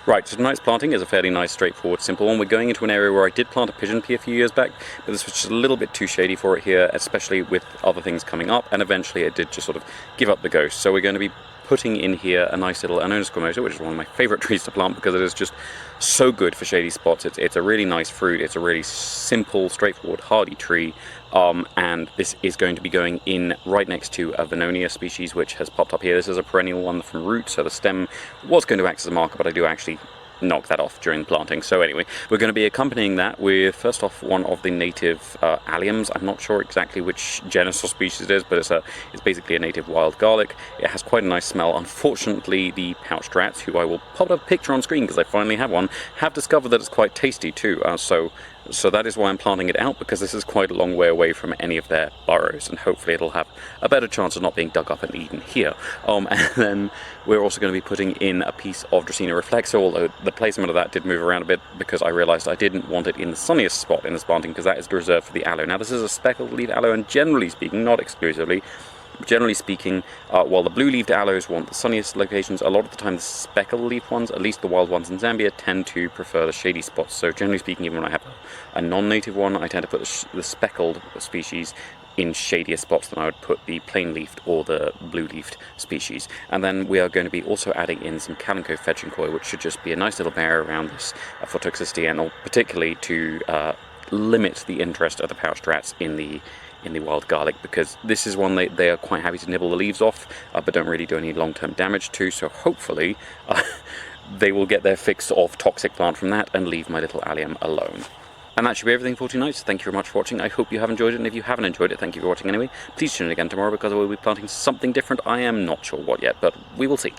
Right, so tonight's planting is a fairly nice, straightforward, simple one. We're going into an area where I did plant a pigeon pea a few years back, but this was just a little bit too shady for it here, especially with other things coming up, and eventually it did just sort of give up the ghost. So we're going to be putting in here a nice little Annonaceae, which is one of my favourite trees to plant because it is just so good for shady spots. It's a really nice fruit, it's a really simple, straightforward, hardy tree, and this is going to be going in right next to a Vennonia species which has popped up here. This is a perennial one from root, so the stem was going to act as a marker, but I do actually knock that off during planting. So anyway, we're going to be accompanying that with, first off, one of the native alliums. I'm not sure exactly which genus or species it is, but it's basically a native wild garlic. It has quite a nice smell. Unfortunately, the pouched rats, who I will pop up a picture on screen because I finally have one, have discovered that it's quite tasty too. So that is why I'm planting it out, because this is quite a long way away from any of their burrows, and hopefully it'll have a better chance of not being dug up and eaten here. And then we're also going to be putting in a piece of Dracaena reflexa, although the placement of that did move around a bit because I realised I didn't want it in the sunniest spot in this planting, because that is reserved for the aloe. Now this is a speckled leaf aloe, and generally speaking, not exclusively, generally speaking, while the blue-leaved aloes want the sunniest locations, a lot of the time the speckled-leaf ones, at least the wild ones in Zambia, tend to prefer the shady spots. So generally speaking, even when I have a non-native one, I tend to put the speckled species in shadier spots than I would put the plain-leafed or the blue-leafed species. And then we are going to be also adding in some calico fetchinkoi, which should just be a nice little barrier around this for toxicity, and particularly to limit the interest of the pouched rats in the wild garlic, because this is one they are quite happy to nibble the leaves off, but don't really do any long-term damage to. So hopefully they will get their fix of toxic plant from that and leave my little allium alone. And that should be everything for tonight. So thank you very much for watching. I hope you have enjoyed it, and if you haven't enjoyed it, thank you for watching anyway. Please tune in again tomorrow, because I will be planting something different. I am not sure what yet, but we will see.